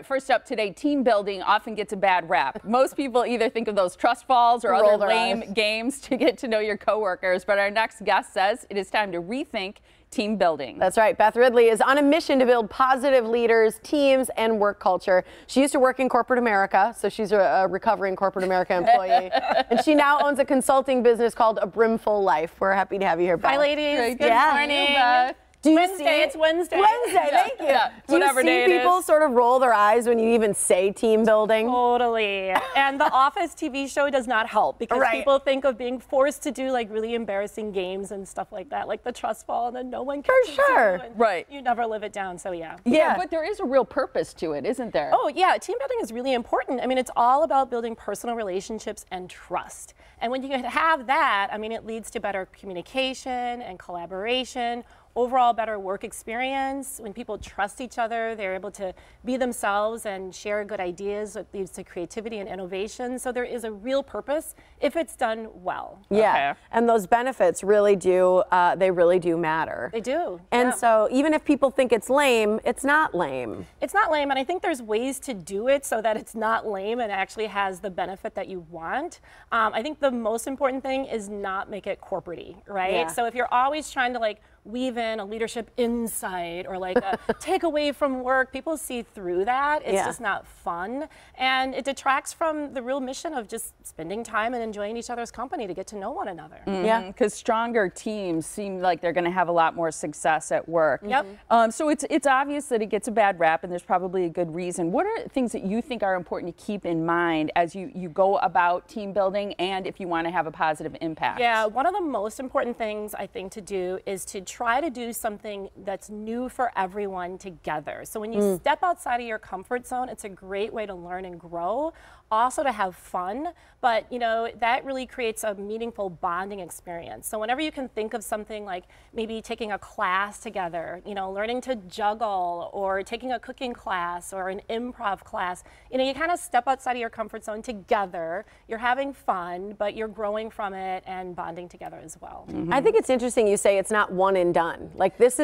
First up today, team building often gets a bad rap. Most people either think of those trust falls or other lame games to get to know your coworkers, but our next guest says it is time to rethink team building. That's right. Beth Ridley is on a mission to build positive leaders, teams, and work culture. She used to work in corporate America, so she's a recovering corporate America employee. And she now owns a consulting business called A Brimful Life. We're happy to have you here, Beth. Hi, ladies. Good morning. Beth. It's Wednesday. Thank you. Do you see people sort of roll their eyes when you even say team building? Totally. And the Office TV show does not help because people think of being forced to do like really embarrassing games and stuff like that, like the trust fall, and then no one can Right. You never live it down, so yeah. Yeah, but there is a real purpose to it, isn't there? Oh yeah, team building is really important. I mean, it's all about building personal relationships and trust. And when you have that, I mean, it leads to better communication and collaboration, overall better work experience. When people trust each other, they're able to be themselves and share good ideas. It leads to creativity and innovation. So there is a real purpose if it's done well. Yeah, and those benefits really do, they really do matter. They do. And so even if people think it's lame, it's not lame. It's not lame, and I think there's ways to do it so that it's not lame and actually has the benefit that you want. I think the most important thing is not make it corporate-y, right? Yeah. So if you're always trying to like weave in a leadership insight or like a takeaway from work, people see through that. It's just not fun. And it detracts from the real mission of just spending time and enjoying each other's company to get to know one another. Yeah, because stronger teams seem like they're going to have a lot more success at work. Yep. So it's obvious that it gets a bad rap, and there's probably a good reason. What are things that you think are important to keep in mind as you go about team building and if you want to have a positive impact? Yeah, one of the most important things I think to do is to try to do something that's new for everyone together. So when you step outside of your comfort zone, it's a great way to learn and grow, also to have fun, but you know, that really creates a meaningful bonding experience. So whenever you can think of something like maybe taking a class together, you know, learning to juggle or taking a cooking class or an improv class, you know, you kind of step outside of your comfort zone together, you're having fun, but you're growing from it and bonding together as well. I think it's interesting you say it's not one and done. Like this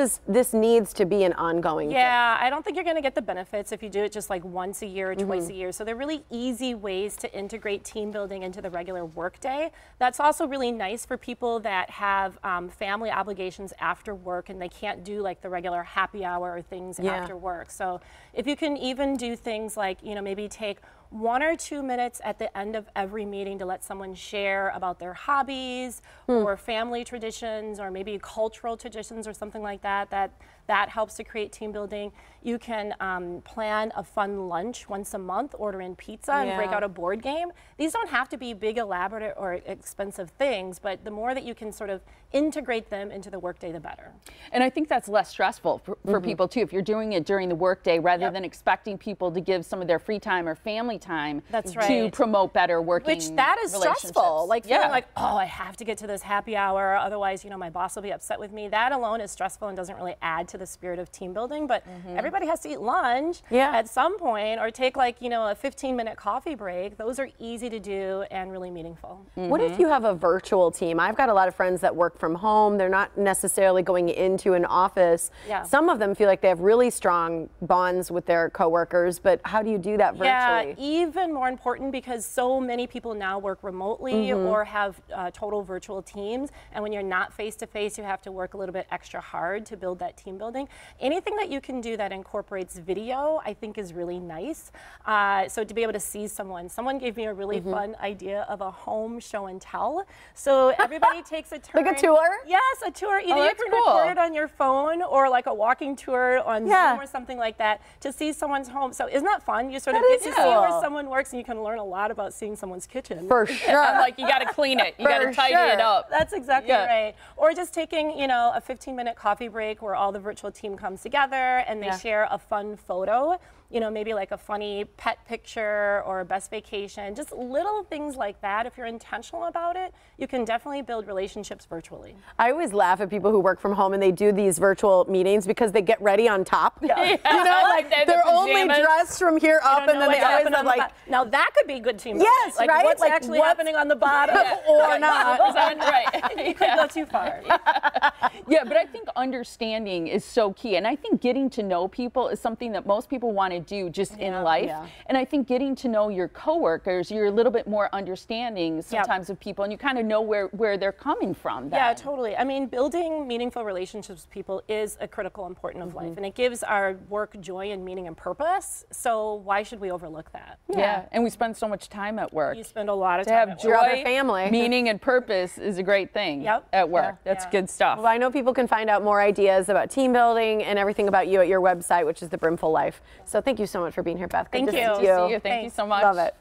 needs to be an ongoing thing. I don't think you're going to get the benefits if you do it just like once a year or twice a year. So they're really easy ways to integrate team building into the regular workday. That's also really nice for people that have family obligations after work and they can't do like the regular happy hour or things after work. So if you can even do things like, you know, maybe take 1 or 2 minutes at the end of every meeting to let someone share about their hobbies or family traditions or maybe cultural traditions or something like that, that helps to create team building. You can plan a fun lunch once a month, order in pizza and break out a board game. These don't have to be big, elaborate, or expensive things, but the more that you can sort of integrate them into the workday, the better. And I think that's less stressful for people too, if you're doing it during the workday rather than expecting people to give some of their free time or family time to promote better working Which that is stressful, like feeling like, oh, I have to get to this happy hour, otherwise, you know, my boss will be upset with me. That alone is stressful and doesn't really add to the spirit of team building, but everybody has to eat lunch at some point or take like, you know, a 15-minute coffee break. Those are easy to do and really meaningful. What if you have a virtual team? I've got a lot of friends that work from home. They're not necessarily going into an office. Some of them feel like they have really strong bonds with their coworkers, but how do you do that virtually? Even more important because so many people now work remotely or have total virtual teams, and when you're not face-to-face, you have to work a little bit extra hard to build that team building. Anything that you can do that incorporates video, I think is really nice. So to be able to see someone gave me a really fun idea of a home show and tell. So everybody takes a turn. Like a tour? Yes, a tour. Either you can record it on your phone or like a walking tour on Zoom or something like that to see someone's home. So isn't that fun? You sort of get to see where someone works and you can learn a lot about seeing someone's kitchen. For sure. Like you got to clean it. You got to tidy it up. That's exactly right. Or just taking, you know, a 15-minute coffee break where all the virtual team comes together and they share a fun photo. You know, maybe like a funny pet picture or a best vacation, just little things like that. If you're intentional about it, you can definitely build relationships virtually. I always laugh at people who work from home and they do these virtual meetings because they get ready on top. You know, like they're only dressed from here up and then they always have like... Now that could be good team. Yes, like, right? What's actually happening on the bottom or not. You could go too far. Yeah, but I think understanding is so key. And I think getting to know people is something that most people want to to do just in life. And I think getting to know your coworkers, you're a little bit more understanding sometimes of people, and you kind of know where they're coming from. Then. Yeah, totally. I mean, building meaningful relationships with people is a critical important of life, and it gives our work joy and meaning and purpose. So why should we overlook that? Yeah, and we spend so much time at work. You spend a lot of time at work. To have joy, family, meaning, and purpose is a great thing at work. That's good stuff. Well, I know people can find out more ideas about team building and everything about you at your website, which is the Brimful Life. So thank you so much for being here, Beth. Thank you. Good to see you. Thank you so much. Love it.